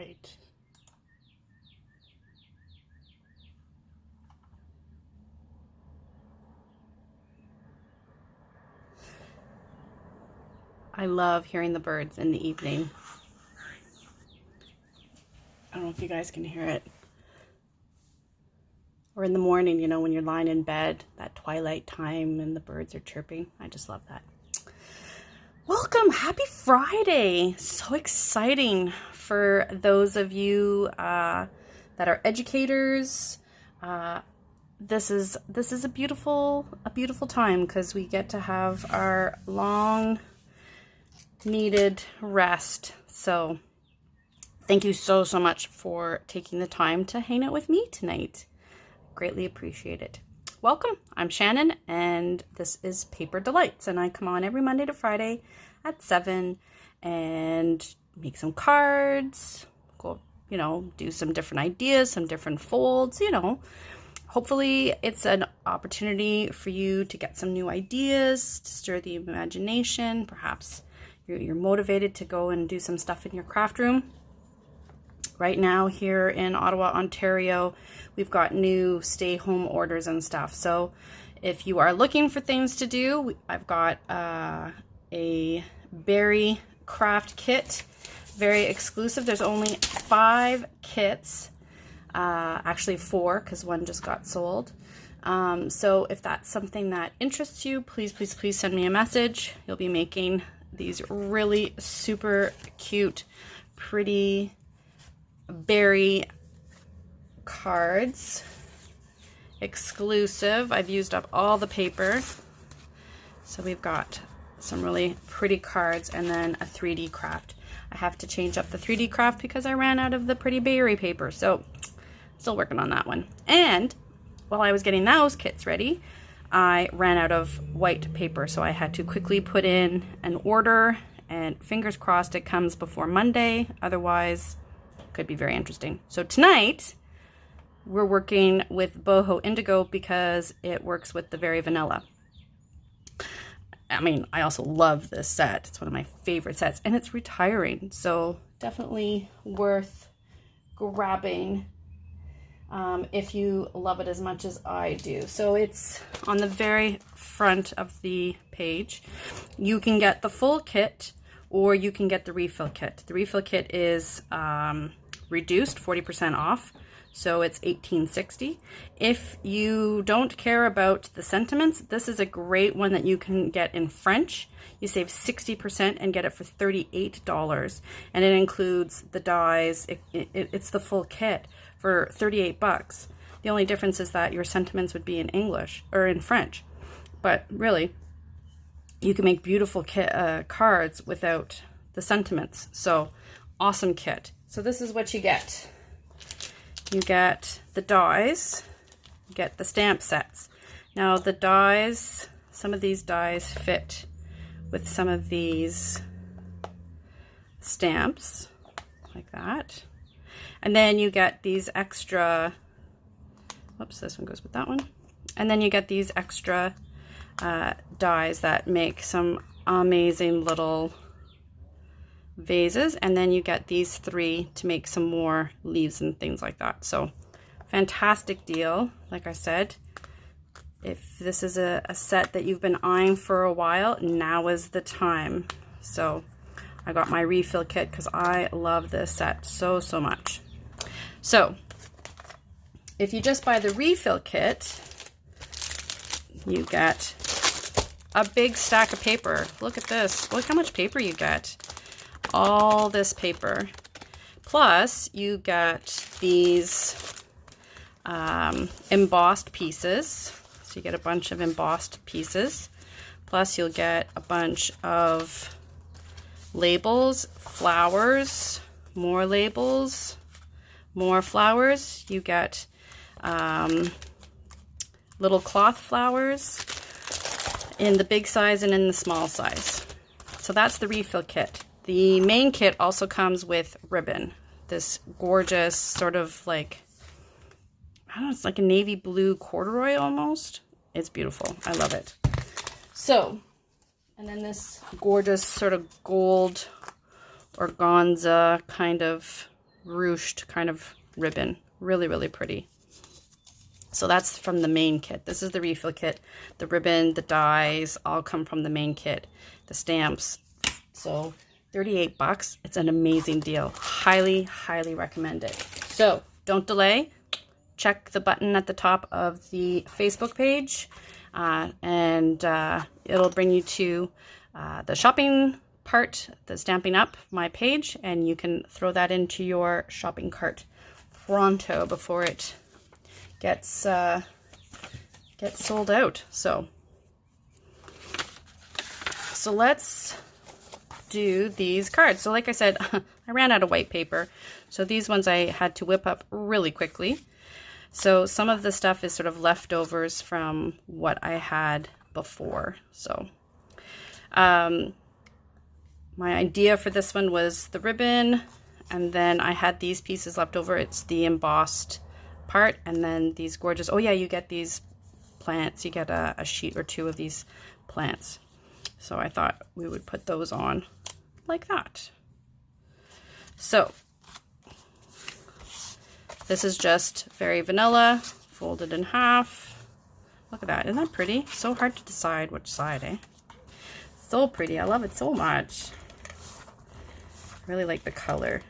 right. I love hearing the birds in the evening. I don't know if you guys can hear it. Or in the morning, you know, when you're lying in bed, that twilight time and the birds are chirping. I just love that. Welcome, happy Friday. So exciting for those of you that are educators. This is a beautiful time because we get to have our long needed rest. So thank you so much for taking the time to hang out with me tonight. Greatly appreciate it. Welcome, I'm Shannon and this is Paper Delights, and I come on every Monday to Friday at 7 and make some cards, go, you know, do some different ideas, some different folds, you know. Hopefully it's an opportunity for you to get some new ideas, to stir the imagination. Perhaps you're motivated to go and do some stuff in your craft room. Right now here in Ottawa, Ontario, we've got new stay-home orders and stuff. So if you are looking for things to do, I've got a berry craft kit, very exclusive. There's only 5 kits, actually 4 because one just got sold. So if that's something that interests you, please send me a message. You'll be making these really super cute, pretty berry cards, exclusive. I've used up all the paper, so we've got some really pretty cards and then a 3D craft. I have to change up the 3D craft because I ran out of the pretty berry paper, so still working on that one. And while I was getting those kits ready, I ran out of white paper, so I had to quickly put in an order, and fingers crossed it comes before Monday. Otherwise, could be very interesting. So tonight we're working with Boho Indigo because it works with the Very Vanilla. I mean, I also love this set. It's one of my favorite sets and it's retiring, so definitely worth grabbing if you love it as much as I do. So it's on the very front of the page. You can get the full kit or you can get the refill kit. The refill kit is reduced 40% off, so it's $18.60. If you don't care about the sentiments, this is a great one that you can get in French. You save 60% and get it for $38, and it includes the dies. It's the full kit for $38. The only difference is that your sentiments would be in English or in French, but really you can make beautiful cards without the sentiments. So awesome kit. So this is what you get. You get the dies, you get the stamp sets. Now the dies, some of these dies fit with some of these stamps, like that. And then you get these extra, whoops, this one goes with that one. And then you get these extra dies that make some amazing little vases, and then you get these 3 to make some more leaves and things like that. So fantastic deal. Like I said, if this is a set that you've been eyeing for a while, now is the time. So I got my refill kit because I love this set so much. So if you just buy the refill kit, you get a big stack of paper. Look at this. Look how much paper you get. All this paper, plus you get these embossed pieces, so you get a bunch of embossed pieces, plus you'll get a bunch of labels, flowers, more labels, more flowers. You get little cloth flowers in the big size and in the small size. So that's the refill kit. The main kit also comes with ribbon, this gorgeous sort of like, I don't know, it's like a navy blue corduroy almost. It's beautiful. I love it. So, and then this gorgeous sort of gold organza kind of ruched kind of ribbon. Really, really pretty. So that's from the main kit. This is the refill kit. The ribbon, the dies, all come from the main kit. The stamps. So 38 bucks. It's an amazing deal. Highly, highly recommend it. So don't delay. Check the button at the top of the Facebook page, and it'll bring you to the shopping part, the Stamping Up my page, and you can throw that into your shopping cart pronto before it gets sold out. So let's do these cards. So like I said, I ran out of white paper, so these ones I had to whip up really quickly. So some of the stuff is sort of leftovers from what I had before. So my idea for this one was the ribbon, and then I had these pieces left over. It's the embossed part, and then these gorgeous, oh yeah, you get these plants. You get a sheet or two of these plants. So I thought we would put those on like that. So this is just very vanilla, folded in half. Look at that, isn't that pretty? So hard to decide which side, eh? So pretty, I love it so much. I really like the color.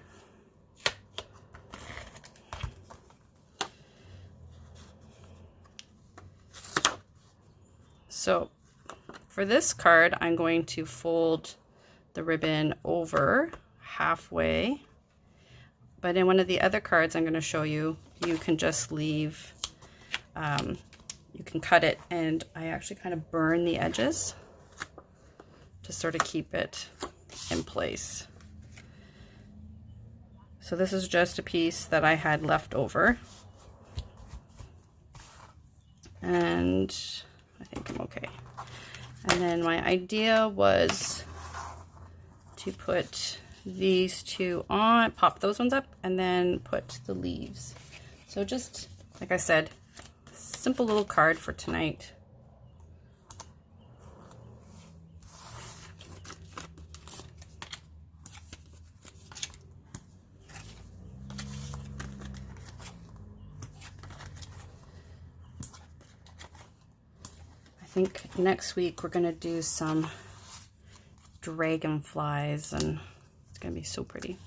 So for this card, I'm going to fold the ribbon over halfway. But in one of the other cards I'm going to show you, you can just leave, you can cut it, and I actually kind of burn the edges to sort of keep it in place. So this is just a piece that I had left over. And I think I'm okay. And then my idea was to put these two on, pop those ones up, and then put the leaves. So just, like I said, simple little card for tonight. I think next week we're going to do some dragonflies, and it's going to be so pretty.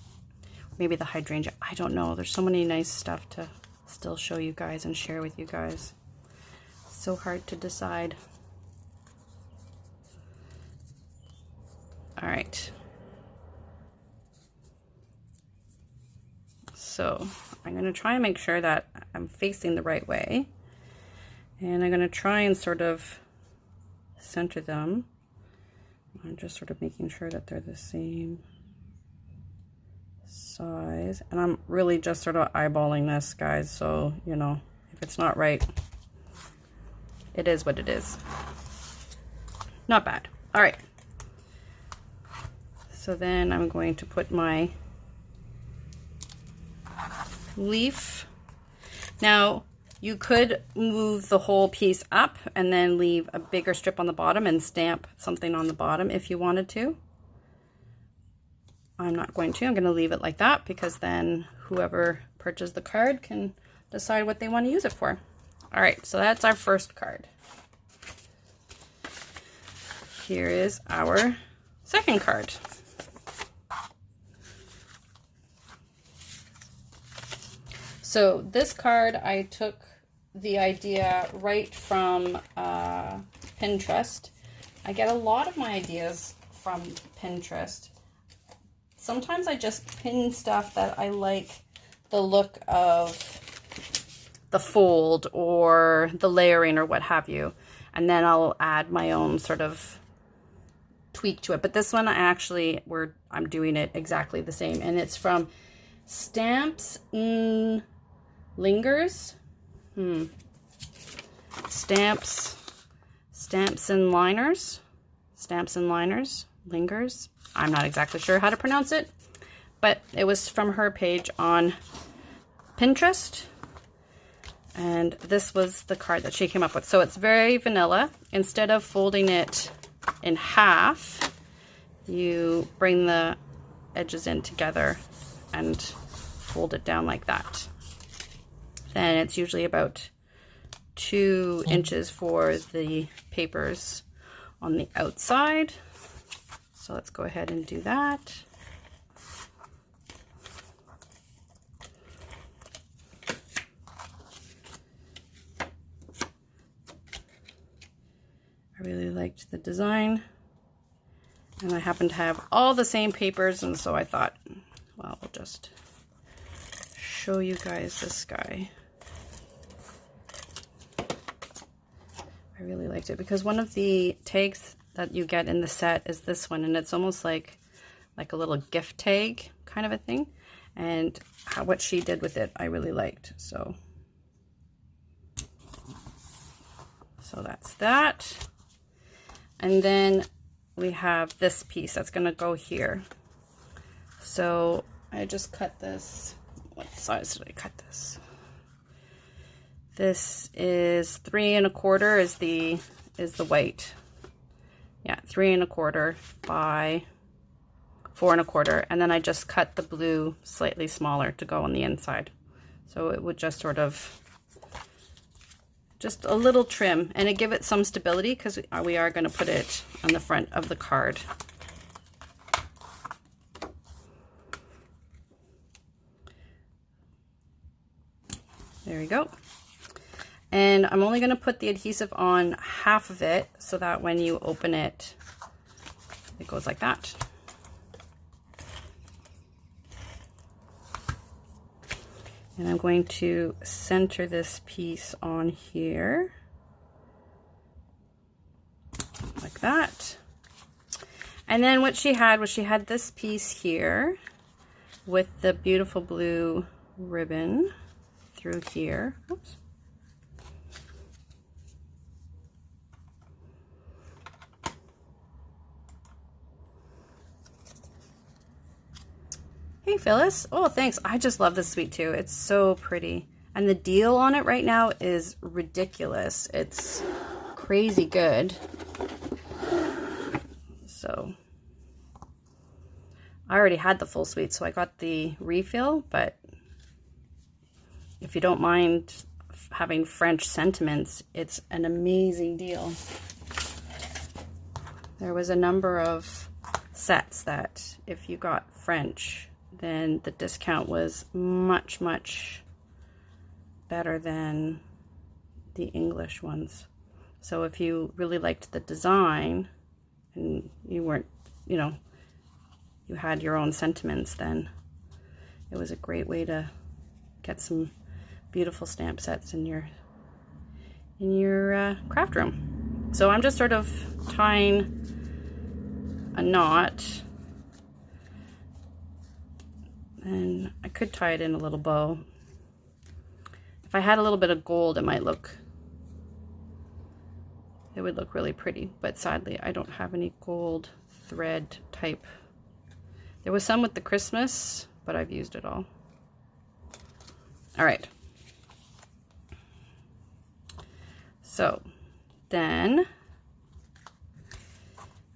Maybe the hydrangea. I don't know. There's so many nice stuff to still show you guys and share with you guys. So hard to decide. All right. So I'm going to try and make sure that I'm facing the right way. And I'm going to try and sort of center them. I'm just sort of making sure that they're the same size. And I'm really just sort of eyeballing this, guys. So, you know, if it's not right, it is what it is. Not bad. All right. So then I'm going to put my leaf. Now, you could move the whole piece up and then leave a bigger strip on the bottom and stamp something on the bottom if you wanted to. I'm not going to. I'm going to leave it like that because then whoever purchased the card can decide what they want to use it for. All right, so that's our first card. Here is our second card. So this card, I took the idea right from Pinterest. I get a lot of my ideas from Pinterest. Sometimes I just pin stuff that I like the look of the fold or the layering or what have you. And then I'll add my own sort of tweak to it. But this one, I'm doing it exactly the same. And it's from Stamps in Lingers. Stamps and Liners. Stamps and Liners. Lingers. I'm not exactly sure how to pronounce it, but it was from her page on Pinterest. And this was the card that she came up with. So it's very vanilla. Instead of folding it in half, you bring the edges in together and fold it down like that. Then it's usually about 2 inches for the papers on the outside. So let's go ahead and do that. I really liked the design, and I happen to have all the same papers, and so I thought, well, I'll just show you guys this guy. I really liked it because one of the tags that you get in the set is this one, and it's almost like a little gift tag kind of a thing, and what she did with it I really liked. So that's that. And then we have this piece that's going to go here. So I just cut this. What size did I cut this? This is 3 1/4 is the white. Yeah, 3 1/4 by 4 1/4. And then I just cut the blue slightly smaller to go on the inside. So it would just sort of, just a little trim, and it give it some stability because we are going to put it on the front of the card. There we go. And I'm only going to put the adhesive on half of it so that when you open it, it goes like that. And I'm going to center this piece on here, like that. And then what she had was she had this piece here with the beautiful blue ribbon through here. Oops. Hey Phyllis. Oh, thanks. I just love this sweet too. It's so pretty. And the deal on it right now is ridiculous. It's crazy good. So I already had the full suite, so I got the refill, but if you don't mind having French sentiments, it's an amazing deal. There was a number of sets that if you got French, then the discount was much, much better than the English ones. So if you really liked the design and you weren't, you know, you had your own sentiments, then it was a great way to get some beautiful stamp sets in your craft room. So I'm just sort of tying a knot, and I could tie it in a little bow. If I had a little bit of gold, it would look really pretty, but sadly I don't have any gold thread type. There was some with the Christmas, but I've used it all. All right. So then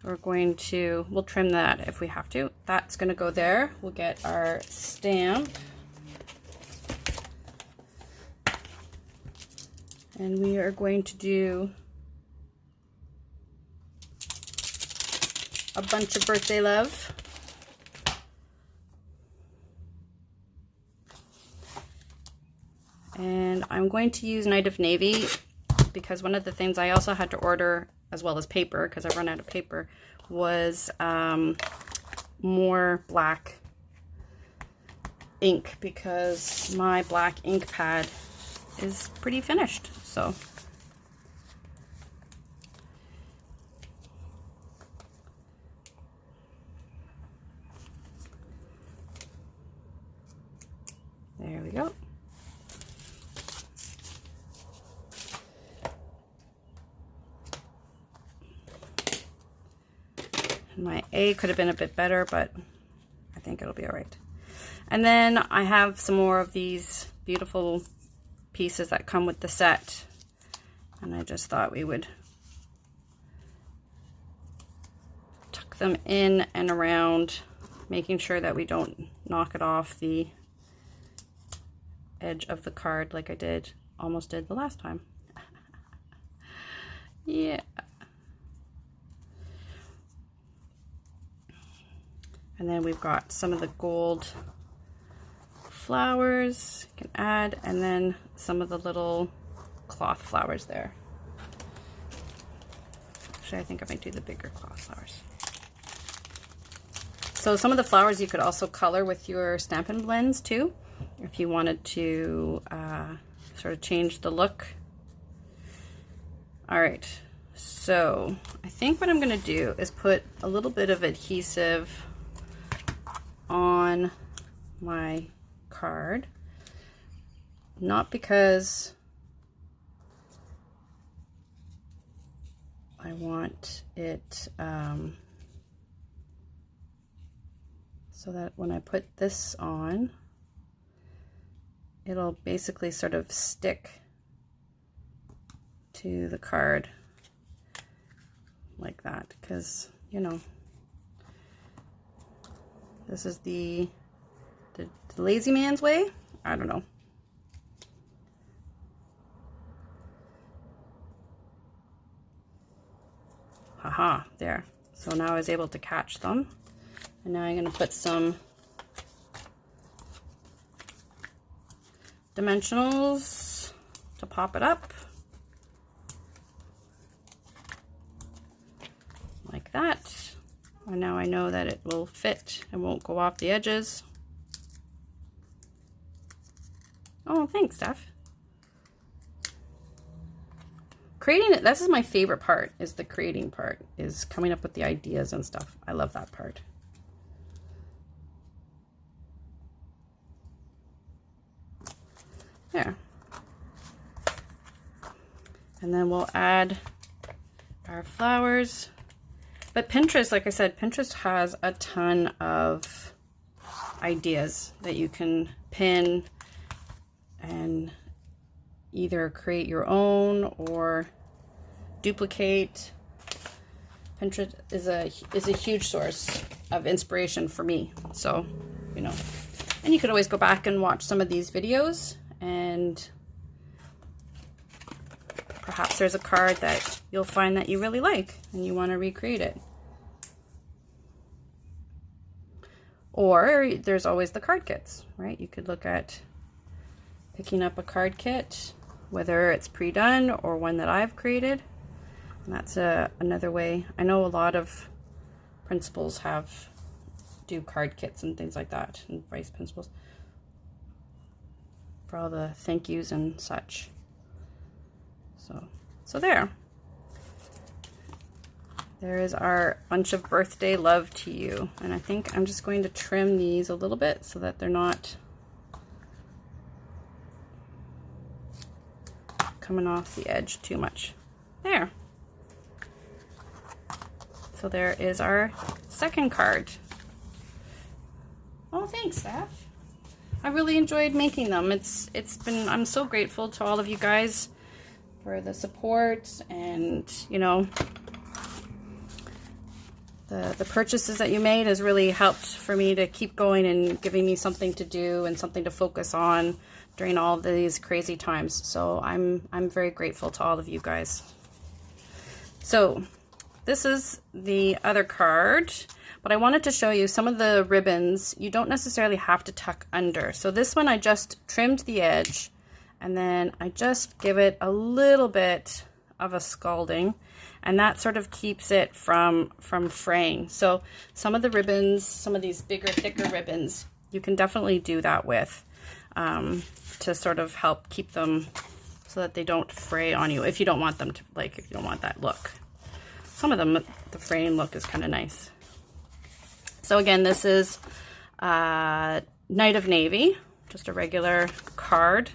we'll trim that if we have to. That's gonna go there. We'll get our stamp. And we are going to do a bunch of birthday love. And I'm going to use Night of Navy because one of the things I also had to order, as well as paper, because I've run out of paper, was more black ink because my black ink pad is pretty finished. So there we go. My A could have been a bit better, but I think it'll be all right. And then I have some more of these beautiful pieces that come with the set, and I just thought we would tuck them in and around, making sure that we don't knock it off the edge of the card like I almost did the last time. Yeah. And then we've got some of the gold flowers you can add, and then some of the little cloth flowers there. Actually, I think I might do the bigger cloth flowers. So some of the flowers you could also color with your Stampin' Blends too, if you wanted to sort of change the look. All right, so I think what I'm gonna do is put a little bit of adhesive on my card, not because I want it so that when I put this on, it'll basically sort of stick to the card like that, because you know, this is the lazy man's way. I don't know. Haha, there. So now I was able to catch them. And now I'm going to put some dimensionals to pop it up. Like that. And now I know that it will fit and won't go off the edges. Oh, thanks, Steph. Creating it, this is my favorite part, is the creating part, is coming up with the ideas and stuff. I love that part. There. And then we'll add our flowers. But Pinterest, like I said, Pinterest has a ton of ideas that you can pin and either create your own or duplicate. Pinterest is a huge source of inspiration for me. So, you know, and you could always go back and watch some of these videos, and perhaps there's a card that you'll find that you really like and you want to recreate it. Or there's always the card kits, right? You could look at picking up a card kit, whether it's pre-done or one that I've created. And that's another way. I know a lot of principals do card kits and things like that, and vice principals, for all the thank yous and such. So there is our bunch of birthday love to you. And I think I'm just going to trim these a little bit so that they're not coming off the edge too much. There. So there is our second card. Oh, thanks, Steph. I really enjoyed making them. I'm so grateful to all of you guys for the support, and you know, the purchases that you made has really helped for me to keep going and giving me something to do and something to focus on during all these crazy times. So I'm very grateful to all of you guys. So this is the other card, but I wanted to show you some of the ribbons. You don't necessarily have to tuck under. So this one I just trimmed the edge, and then I just give it a little bit of a scalding, and that sort of keeps it from fraying. So some of the ribbons, some of these bigger, thicker ribbons, you can definitely do that with to sort of help keep them so that they don't fray on you, if you don't want them to, like, if you don't want that look. Some of them, the fraying look is kind of nice. So again, this is Night of Navy, just a regular card.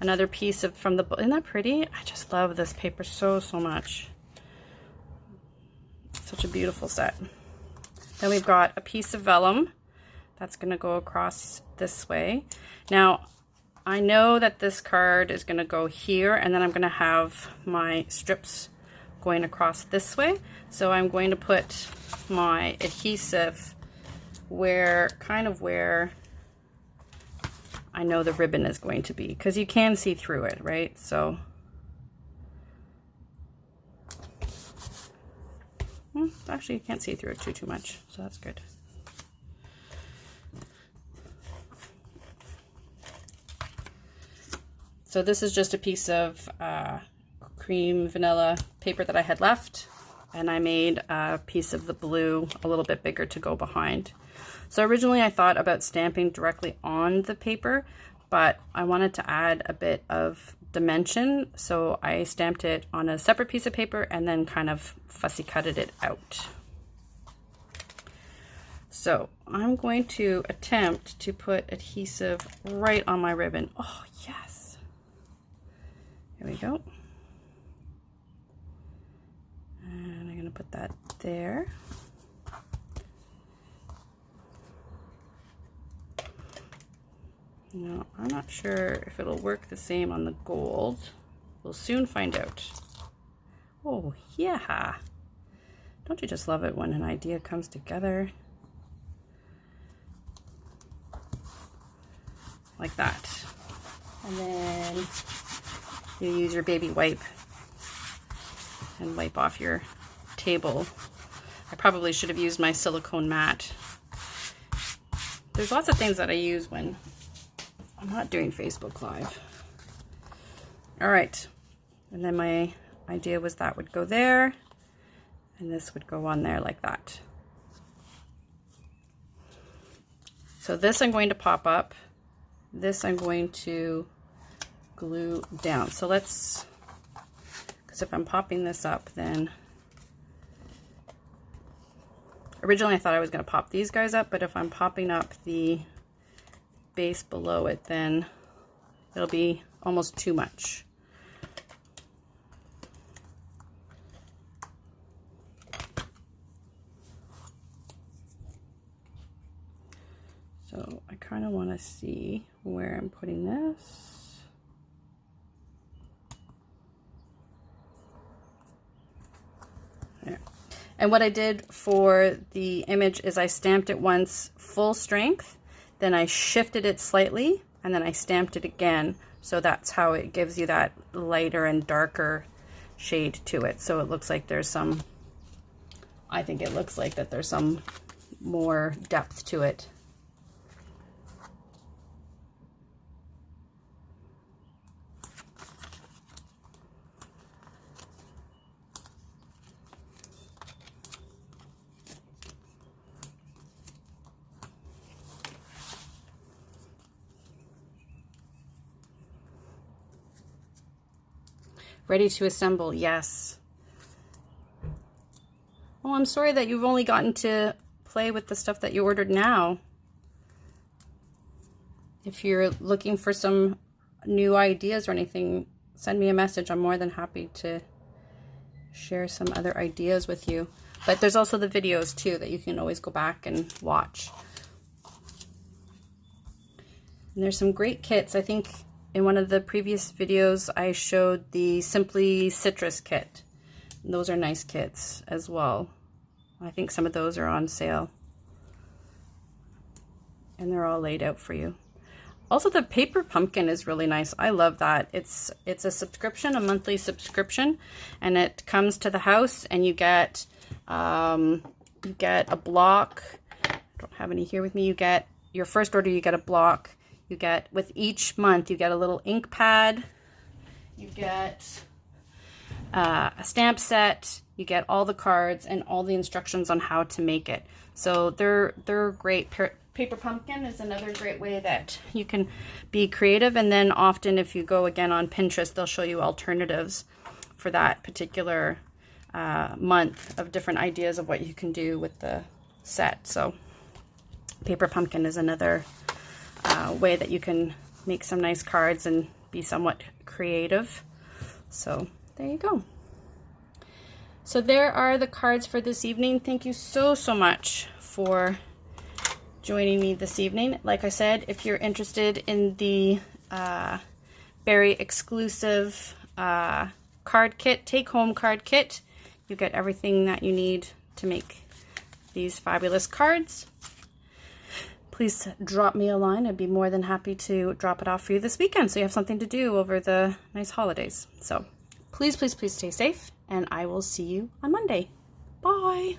Another piece of from the book. Isn't that pretty? I just love this paper so much. Such a beautiful set. Then we've got a piece of vellum that's going to go across this way. Now, I know that this card is going to go here, and then I'm going to have my strips going across this way. So I'm going to put my adhesive where I know the ribbon is going to be, because you can see through it, right? So actually you can't see through it too much, so that's good. So this is just a piece of cream vanilla paper that I had left, and I made a piece of the blue a little bit bigger to go behind. So originally I thought about stamping directly on the paper, but I wanted to add a bit of dimension, so I stamped it on a separate piece of paper and then kind of fussy cutted it out. So I'm going to attempt to put adhesive right on my ribbon. Oh yes, here we go. And I'm going to put that there. No, I'm not sure if it'll work the same on the gold. We'll soon find out. Oh yeah, don't you just love it when an idea comes together like that? And then you use your baby wipe and wipe off your table. I probably should have used my silicone mat. There's lots of things that I use when I'm not doing Facebook Live. All right, and then my idea was that would go there, and this would go on there like that. So this I'm going to pop up. This I'm going to glue down. So let's, because if I'm popping this up, then originally I thought I was going to pop these guys up, but if I'm popping up the base below it, then it'll be almost too much. So I kind of want to see where I'm putting this. There. And what I did for the image is I stamped it once full strength, then I shifted it slightly, and then I stamped it again. So that's how it gives you that lighter and darker shade to it. So it looks like there's some, I think it looks like that there's some more depth to it. Ready to assemble, yes. Oh, I'm sorry that you've only gotten to play with the stuff that you ordered now. If you're looking for some new ideas or anything, send me a message. I'm more than happy to share some other ideas with you. But there's also the videos too that you can always go back and watch. And there's some great kits. I think in one of the previous videos, I showed the Simply Citrus kit. And those are nice kits as well. I think some of those are on sale. And they're all laid out for you. Also, the paper pumpkin is really nice. I love that. It's a subscription, a monthly subscription, and it comes to the house, and you get a block. I don't have any here with me. You get your first order. You get a block. You get, with each month, you get a little ink pad, you get a stamp set, you get all the cards and all the instructions on how to make it. So they're great. Paper pumpkin is another great way that you can be creative. And then often if you go again on Pinterest, they'll show you alternatives for that particular month of different ideas of what you can do with the set. So paper pumpkin is another way that you can make some nice cards and be somewhat creative. So there you go. So there are the cards for this evening. Thank you so much for joining me this evening. Like I said, if you're interested in the very exclusive card kit, take-home card kit, you get everything that you need to make these fabulous cards. please drop me a line. I'd be more than happy to drop it off for you this weekend so you have something to do over the nice holidays. So please, please, please stay safe, and I will see you on Monday. Bye.